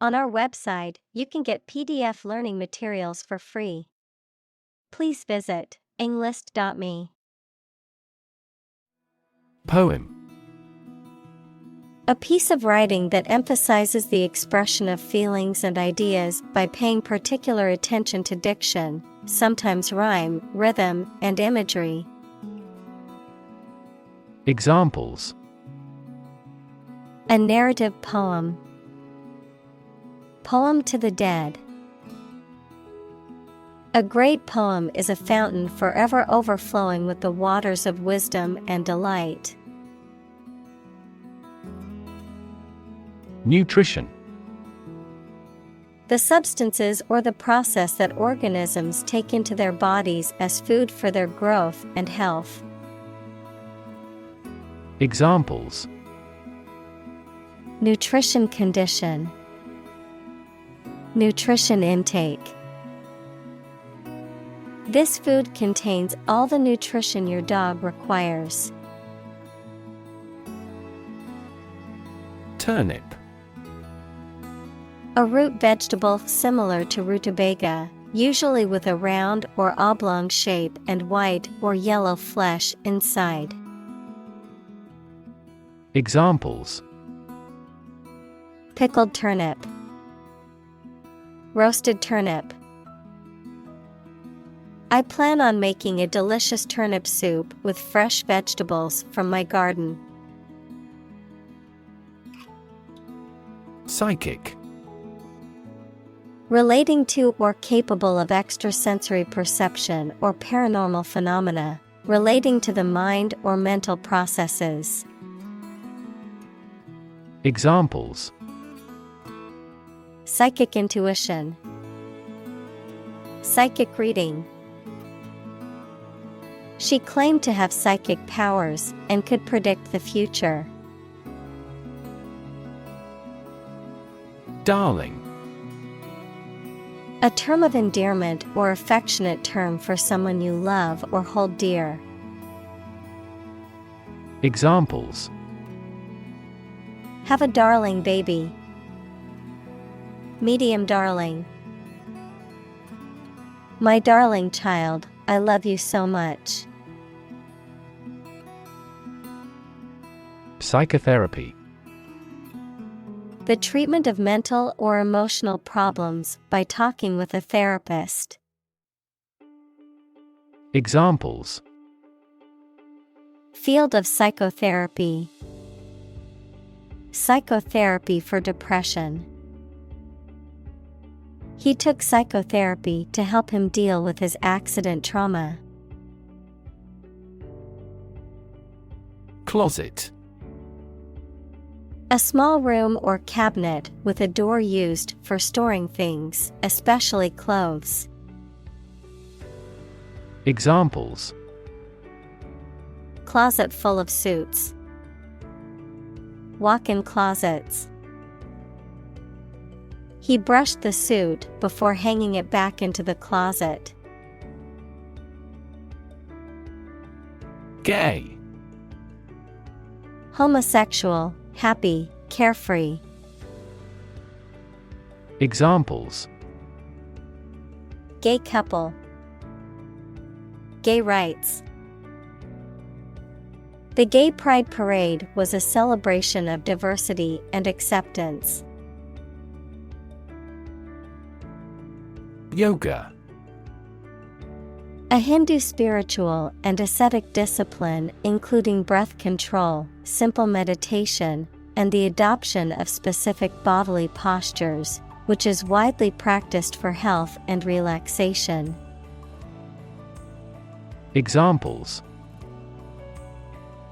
On our website, you can get PDF learning materials for free. Please visit englist.me. Poem. A piece of writing that emphasizes the expression of feelings and ideas by paying particular attention to diction, sometimes rhyme, rhythm, and imagery. Examples: A narrative poem. Poem to the dead. A great poem is a fountain forever overflowing with the waters of wisdom and delight. Nutrition. The substances or the process that organisms take into their bodies as food for their growth and health. Examples: Nutrition condition. Nutrition intake. This food contains all the nutrition your dog requires. Turnip. A root vegetable similar to rutabaga, usually with a round or oblong shape and white or yellow flesh inside. Examples: Pickled turnip. Roasted turnip. I plan on making a delicious turnip soup with fresh vegetables from my garden. Psychic. Relating to or capable of extrasensory perception or paranormal phenomena, relating to the mind or mental processes. Examples: Psychic intuition. Psychic reading. She claimed to have psychic powers and could predict the future. Darling. A term of endearment or affectionate term for someone you love or hold dear. Examples: Have a darling baby. Medium darling. My darling child, I love you so much. Psychotherapy. The treatment of mental or emotional problems by talking with a therapist. Examples: Field of psychotherapy. Psychotherapy for depression. He took psychotherapy to help him deal with his accident trauma. Closet. A small room or cabinet with a door used for storing things, especially clothes. Examples: Closet full of suits. Walk-in closets. He brushed the suit before hanging it back into the closet. Gay. Homosexual, happy, carefree. Examples: Gay couple. Gay rights. The Gay Pride Parade was a celebration of diversity and acceptance. Yoga. A Hindu spiritual and ascetic discipline including breath control, simple meditation, and the adoption of specific bodily postures, which is widely practiced for health and relaxation. Examples: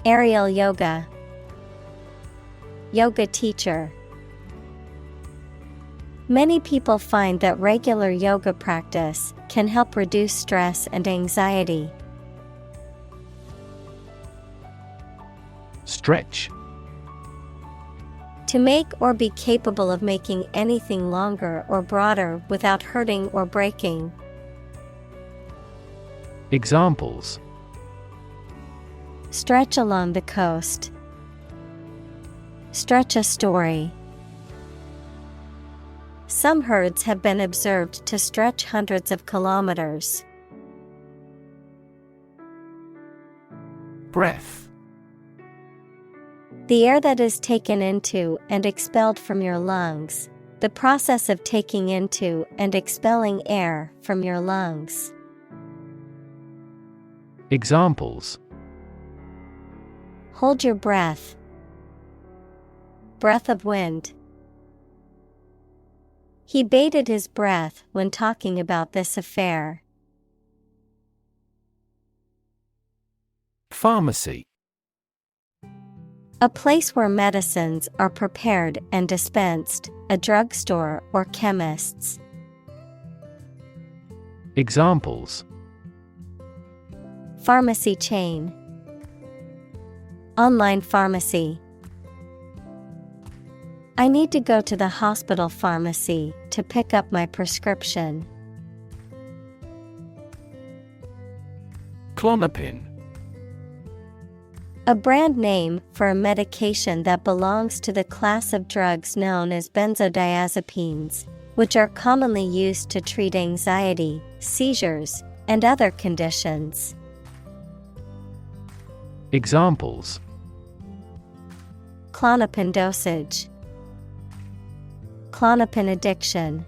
Aerial yoga. Yoga teacher. Many people find that regular yoga practice can help reduce stress and anxiety. Stretch. To make or be capable of making anything longer or broader without hurting or breaking. Examples: Stretch along the coast. Stretch a story. Some herds have been observed to stretch hundreds of kilometers. Breath. The air that is taken into and expelled from your lungs. The process of taking into and expelling air from your lungs. Examples: Hold your breath. Breath of wind. He bated his breath when talking about this affair. Pharmacy. A place where medicines are prepared and dispensed, a drugstore or chemist's. Examples: Pharmacy chain. Online pharmacy. I need to go to the hospital pharmacy to pick up my prescription. Klonopin. A brand name for a medication that belongs to the class of drugs known as benzodiazepines, which are commonly used to treat anxiety, seizures, and other conditions. Examples: Klonopin dosage. Klonopin addiction.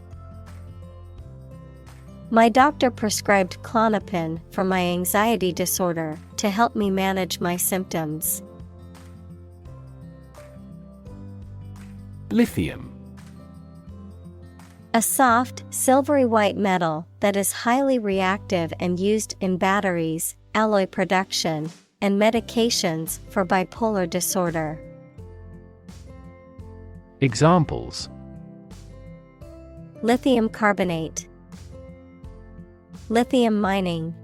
My doctor prescribed Klonopin for my anxiety disorder to help me manage my symptoms. Lithium. A soft, silvery white metal that is highly reactive and used in batteries, alloy production, and medications for bipolar disorder. Examples: Lithium carbonate. Lithium mining.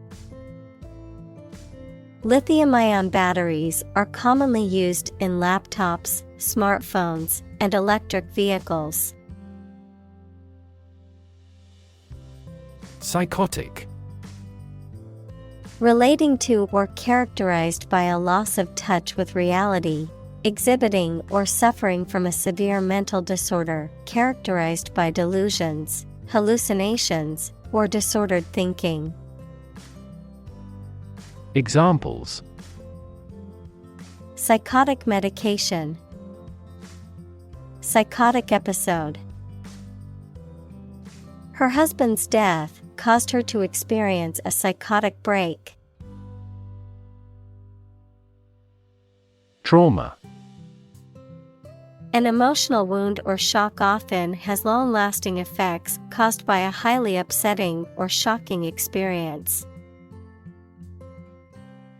Lithium-ion batteries are commonly used in laptops, smartphones, and electric vehicles. Psychotic. Relating to or characterized by a loss of touch with reality, exhibiting or suffering from a severe mental disorder characterized by delusions, hallucinations, or disordered thinking. Examples: Psychotic medication. Psychotic episode. Her husband's death caused her to experience a psychotic break. Trauma. An emotional wound or shock often has long-lasting effects caused by a highly upsetting or shocking experience.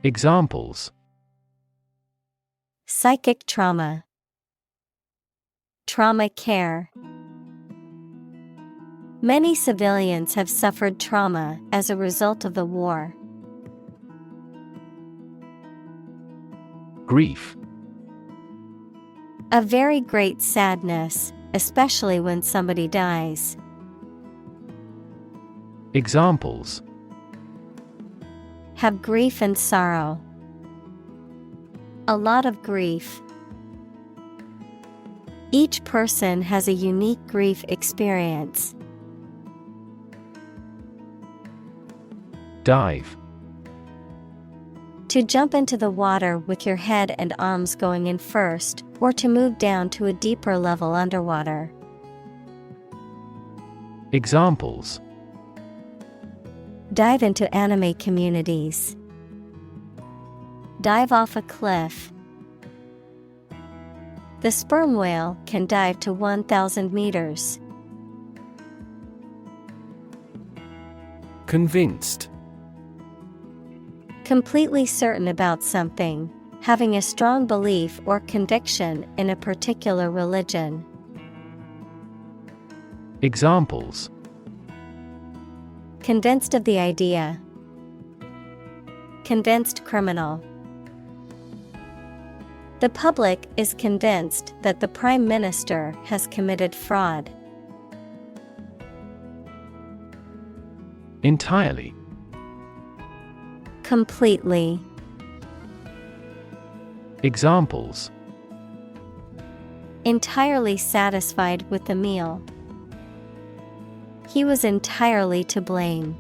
Examples: Psychic trauma. Trauma care. Many civilians have suffered trauma as a result of the war. Grief. A very great sadness, especially when somebody dies. Examples: Have grief and sorrow. A lot of grief. Each person has a unique grief experience. Dive. To jump into the water with your head and arms going in first, or to move down to a deeper level underwater. Examples: Dive into anime communities. Dive off a cliff. The sperm whale can dive to 1,000 meters. Convinced. Completely certain about something, having a strong belief or conviction in a particular religion. Examples: Convinced of the idea. Convinced criminal. The public is convinced that the Prime Minister has committed fraud. Entirely. Completely. Examples: Entirely satisfied with the meal. He was entirely to blame.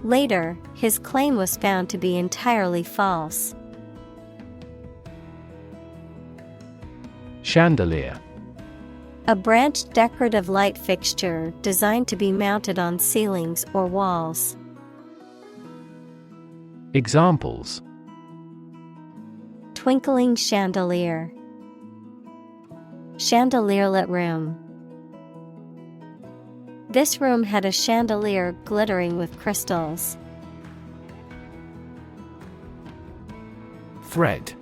Later, his claim was found to be entirely false. Chandelier. A branched decorative light fixture designed to be mounted on ceilings or walls. Examples: Twinkling chandelier. Chandelier-lit room. This room had a chandelier glittering with crystals. Thread.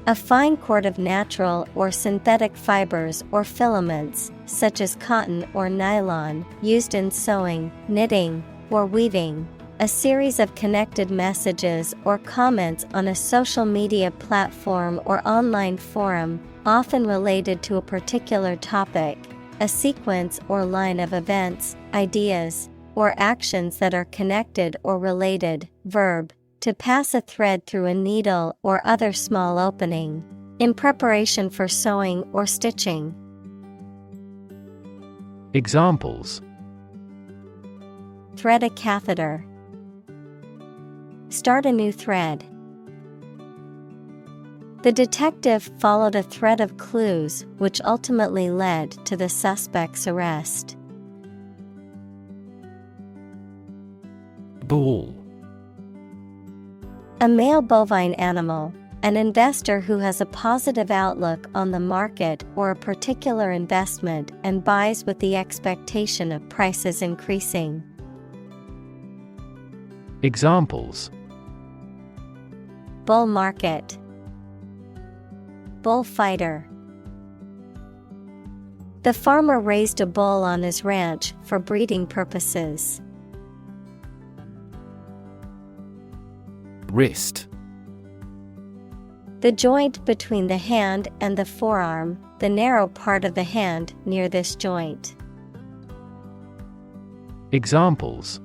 A fine cord of natural or synthetic fibers or filaments, such as cotton or nylon, used in sewing, knitting, or weaving. A series of connected messages or comments on a social media platform or online forum, often related to a particular topic. A sequence or line of events, ideas, or actions that are connected or related. Verb: to pass a thread through a needle or other small opening, in preparation for sewing or stitching. Examples: Thread a catheter. Start a new thread. The detective followed a thread of clues which ultimately led to the suspect's arrest. Bull. A male bovine animal, an investor who has a positive outlook on the market or a particular investment and buys with the expectation of prices increasing. Examples: Bull market. Bullfighter. The farmer raised a bull on his ranch for breeding purposes. Wrist. The joint between the hand and the forearm, the narrow part of the hand near this joint. Examples: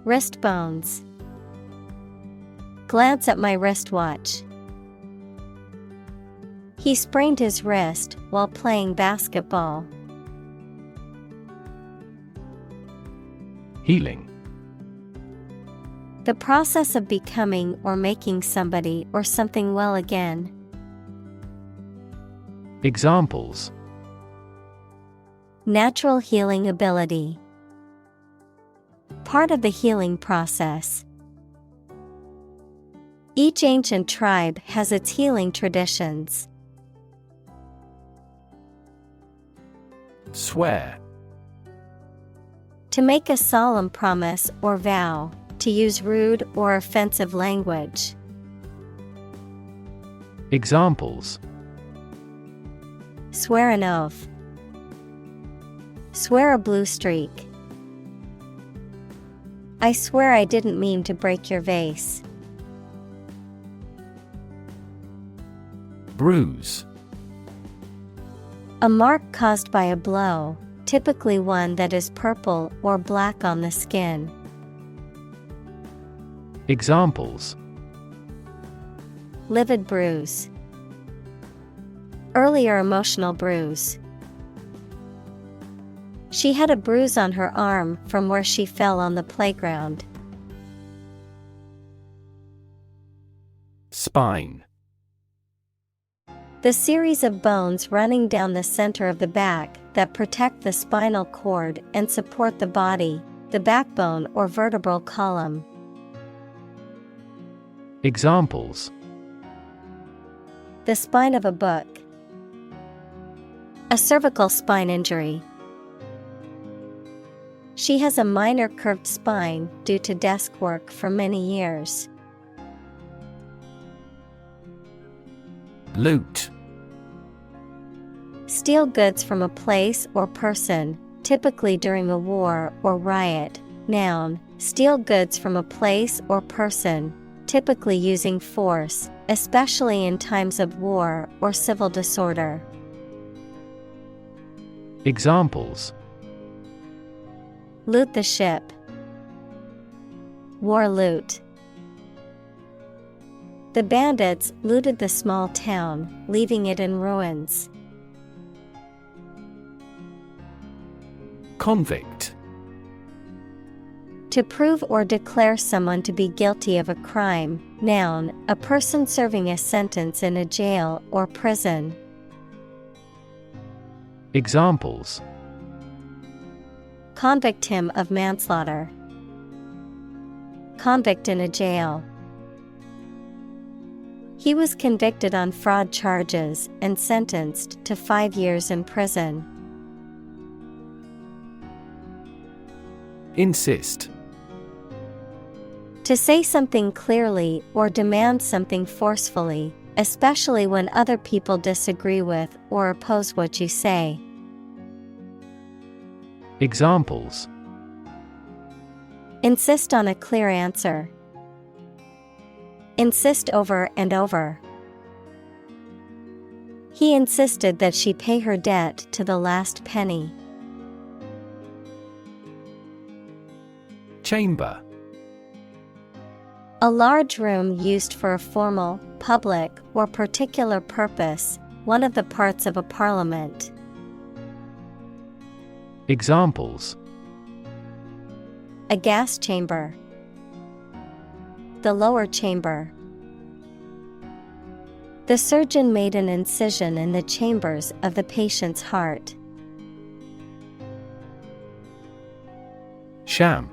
Wrist bones. Glance at my wristwatch. He sprained his wrist while playing basketball. Healing. The process of becoming or making somebody or something well again. Examples: Natural healing ability. Part of the healing process. Each ancient tribe has its healing traditions. Swear. To make a solemn promise or vow, to use rude or offensive language. Examples: Swear an oath. Swear a blue streak. I swear I didn't mean to break your vase. Bruise. A mark caused by a blow, typically one that is purple or black on the skin. Examples: Livid bruise. Earlier emotional bruise. She had a bruise on her arm from where she fell on the playground. Spine. The series of bones running down the center of the back that protect the spinal cord and support the body, the backbone or vertebral column. Examples: The spine of a book. A cervical spine injury. She has a minor curved spine due to desk work for many years. Loot. Steal goods from a place or person, typically during a war or riot. Noun, steal goods from a place or person, typically using force, especially in times of war or civil disorder. Examples: Loot the ship. War loot. The bandits looted the small town, leaving it in ruins. Convict. To prove or declare someone to be guilty of a crime. Noun, a person serving a sentence in a jail or prison. Examples: Convict him of manslaughter. Convict in a jail. He was convicted on fraud charges and sentenced to 5 years in prison. Insist. To say something clearly or demand something forcefully, especially when other people disagree with or oppose what you say. Examples: Insist on a clear answer. Insist over and over. He insisted that she pay her debt to the last penny. Chamber. A large room used for a formal, public, or particular purpose, one of the parts of a parliament. Examples: A gas chamber. The lower chamber. The surgeon made an incision in the chambers of the patient's heart. Sham.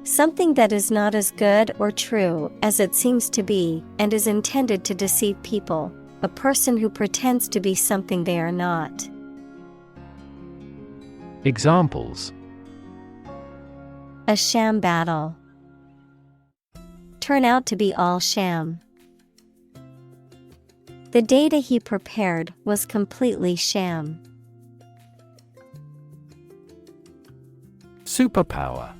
Something that is not as good or true as it seems to be and is intended to deceive people, a person who pretends to be something they are not. Examples: A sham battle. Turn out to be all sham. The data he prepared was completely sham. Superpower.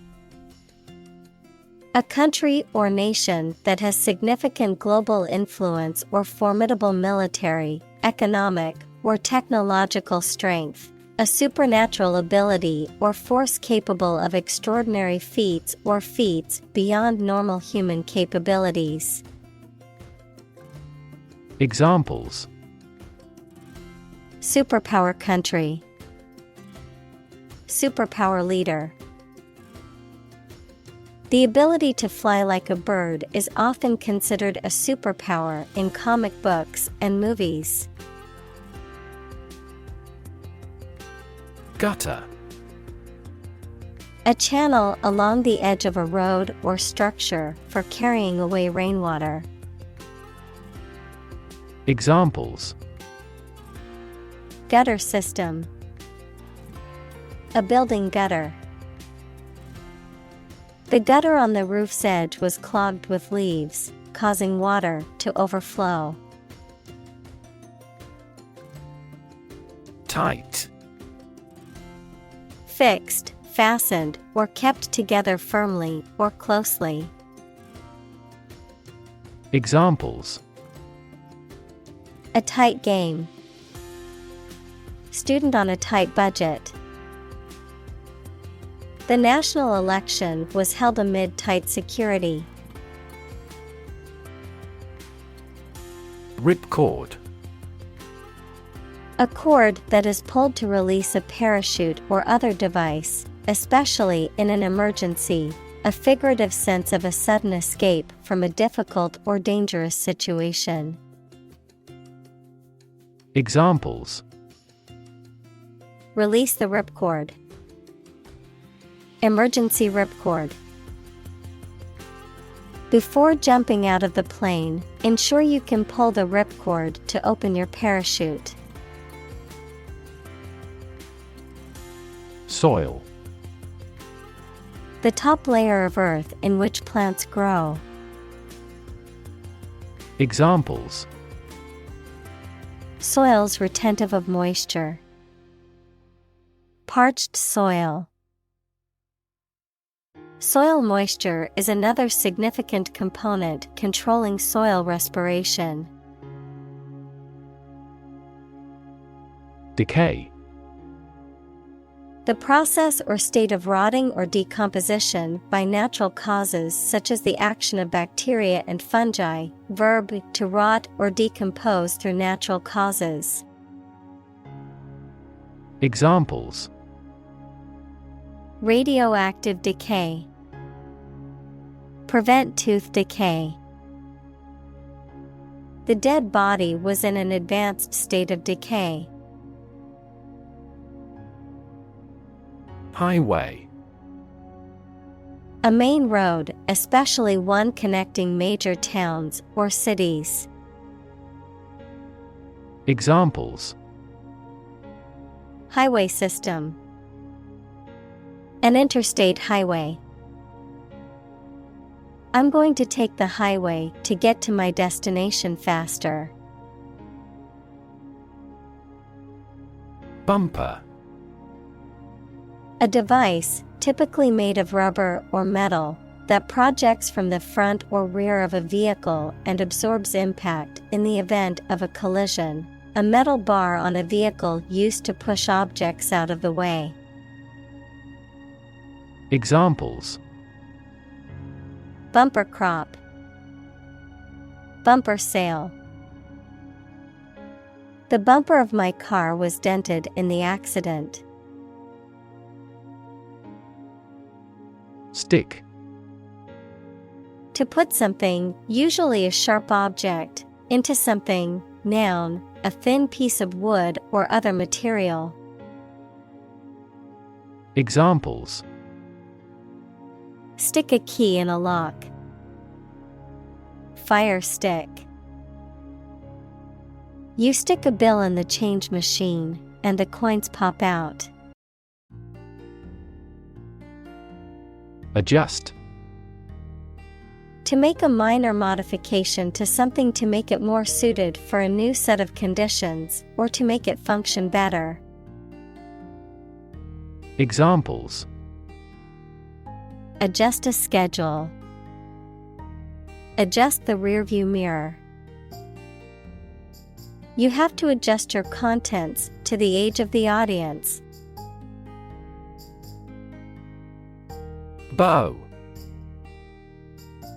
A country or nation that has significant global influence or formidable military, economic, or technological strength. A supernatural ability or force capable of extraordinary feats or feats beyond normal human capabilities. Examples: Superpower country. Superpower leader. The ability to fly like a bird is often considered a superpower in comic books and movies. Gutter. A channel along the edge of a road or structure for carrying away rainwater. Examples: Gutter system. A building gutter. The gutter on the roof's edge was clogged with leaves, causing water to overflow. Tight. Fixed, fastened, or kept together firmly or closely. Examples: A tight game. Student on a tight budget. The national election was held amid tight security. Ripcord. A cord that is pulled to release a parachute or other device, especially in an emergency, a figurative sense of a sudden escape from a difficult or dangerous situation. Examples: Release the ripcord. Emergency ripcord. Before jumping out of the plane, ensure you can pull the ripcord to open your parachute. Soil. The top layer of earth in which plants grow. Examples: Soils retentive of moisture. Parched soil. Soil moisture is another significant component controlling soil respiration. Decay. The process or state of rotting or decomposition by natural causes such as the action of bacteria and fungi. Verb, to rot or decompose through natural causes. Examples: Radioactive decay. Prevent tooth decay. The dead body was in an advanced state of decay. Highway. A main road, especially one connecting major towns or cities. Examples: Highway system. An interstate highway. I'm going to take the highway to get to my destination faster. Bumper. A device, typically made of rubber or metal, that projects from the front or rear of a vehicle and absorbs impact in the event of a collision. A metal bar on a vehicle used to push objects out of the way. Examples: Bumper crop. Bumper sale. The bumper of my car was dented in the accident. Stick. To put something, usually a sharp object, into something, noun, a thin piece of wood or other material. Examples: Stick a key in a lock. Fire stick. You stick a bill in the change machine, and the coins pop out. Adjust. To make a minor modification to something to make it more suited for a new set of conditions, or to make it function better. Examples: Adjust a schedule. Adjust the rearview mirror. You have to adjust your contents to the age of the audience. Bow.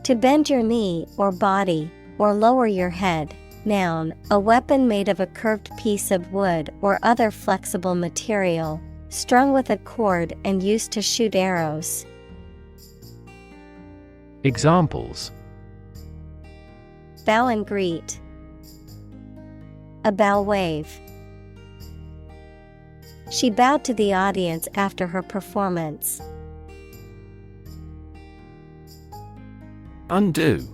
To bend your knee or body, or lower your head. Noun, a weapon made of a curved piece of wood or other flexible material, strung with a cord and used to shoot arrows. Examples: Bow and greet. A bow wave. She bowed to the audience after her performance. Undo.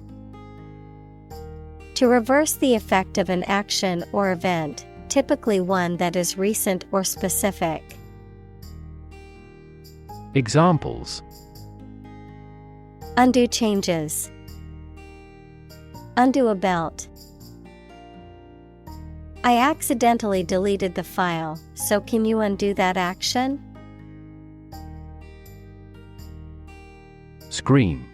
To reverse the effect of an action or event, typically one that is recent or specific. Examples: Undo changes. Undo a belt. I accidentally deleted the file, so can you undo that action? Scream.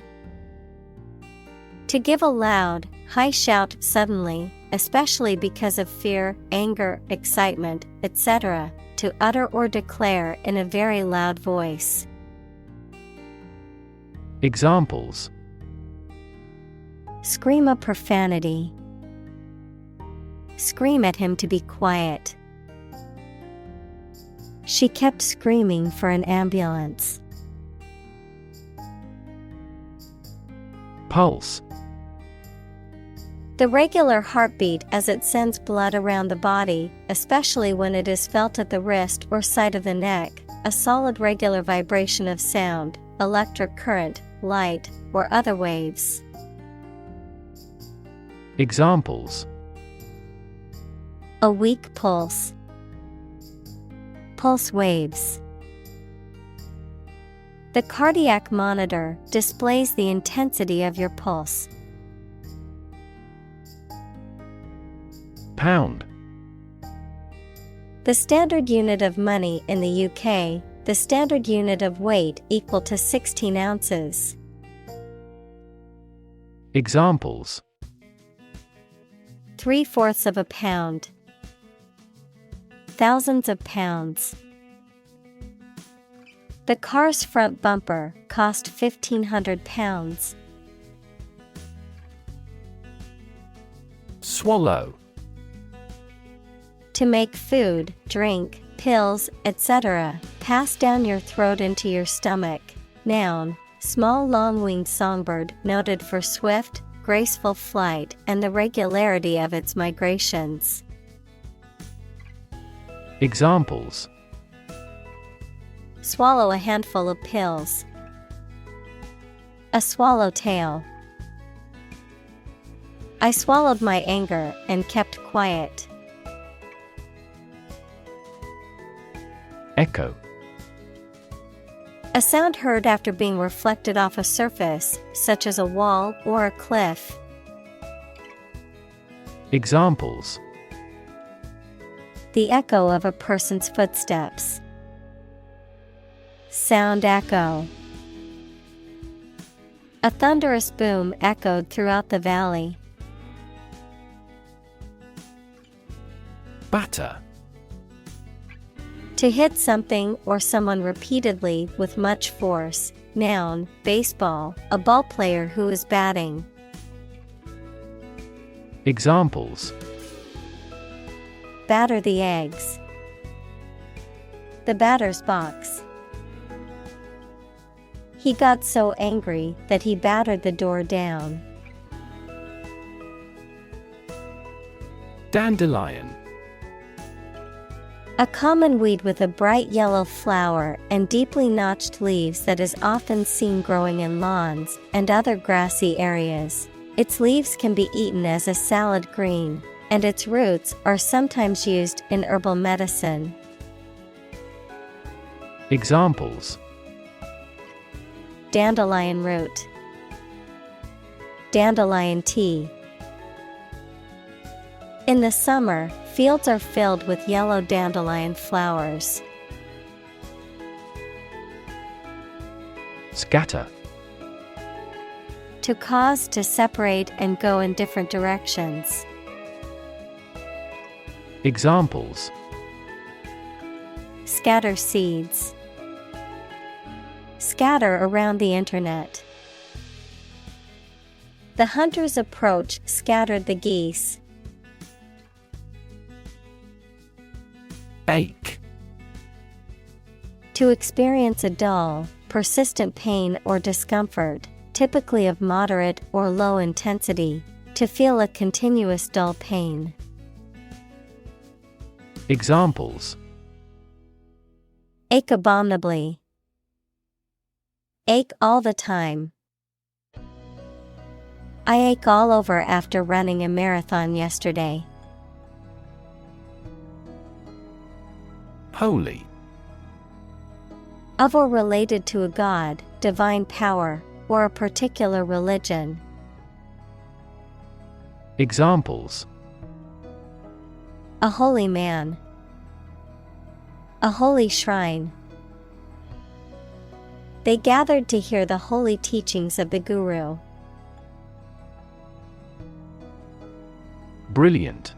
To give a loud, high shout suddenly, especially because of fear, anger, excitement, etc., to utter or declare in a very loud voice. Examples: Scream a profanity. Scream at him to be quiet. She kept screaming for an ambulance. Pulse. The regular heartbeat as it sends blood around the body, especially when it is felt at the wrist or side of the neck, a solid regular vibration of sound, electric current, light, or other waves. Examples: A weak pulse. Pulse waves. The cardiac monitor displays the intensity of your pulse. Pound. The standard unit of money in the UK, the standard unit of weight equal to 16 ounces. Examples: 3/4 of a pound. Thousands of pounds. The car's front bumper cost £1,500. Swallow. To make food, drink, pills, etc., pass down your throat into your stomach. Noun, small long-winged songbird noted for swift, graceful flight and the regularity of its migrations. Examples: swallow a handful of pills. A swallowtail. I swallowed my anger and kept quiet. Echo. A sound heard after being reflected off a surface, such as a wall or a cliff. Examples: the echo of a person's footsteps. Sound echo. A thunderous boom echoed throughout the valley. Batter. To hit something or someone repeatedly with much force. Noun, baseball, a ball player who is batting. Examples: batter the eggs. The batter's box. He got so angry that he battered the door down. Dandelion. A common weed with a bright yellow flower and deeply notched leaves that is often seen growing in lawns and other grassy areas. Its leaves can be eaten as a salad green, and its roots are sometimes used in herbal medicine. Examples: dandelion root. Dandelion tea. In the summer, fields are filled with yellow dandelion flowers. Scatter. To cause to separate and go in different directions. Examples: scatter seeds. Scatter around the internet. The hunter's approach scattered the geese. Ache. To experience a dull, persistent pain or discomfort, typically of moderate or low intensity. To feel a continuous dull pain. Examples: ache abominably. Ache all the time. I ache all over after running a marathon yesterday. Holy. Of or related to a god, divine power, or a particular religion. Examples: a holy man. A holy shrine. They gathered to hear the holy teachings of the Guru. Brilliant.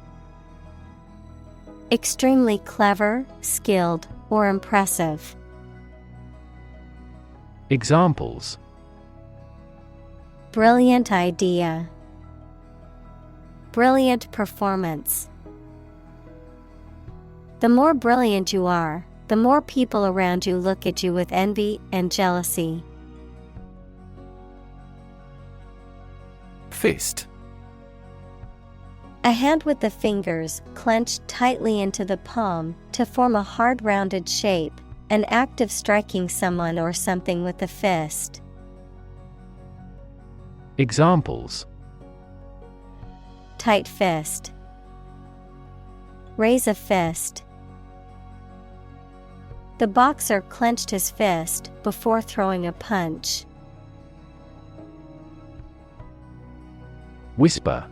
Extremely clever, skilled, or impressive. Examples: brilliant idea. Brilliant performance. The more brilliant you are, the more people around you look at you with envy and jealousy. Fist. A hand with the fingers clenched tightly into the palm to form a hard rounded shape, an act of striking someone or something with the fist. Examples: tight fist. Raise a fist. The boxer clenched his fist before throwing a punch. Whisper.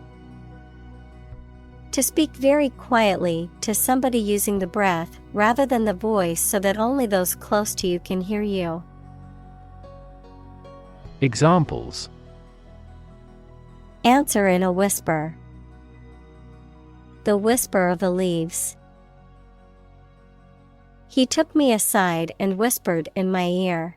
To speak very quietly to somebody using the breath rather than the voice so that only those close to you can hear you. Examples: answer in a whisper. The whisper of the leaves. He took me aside and whispered in my ear.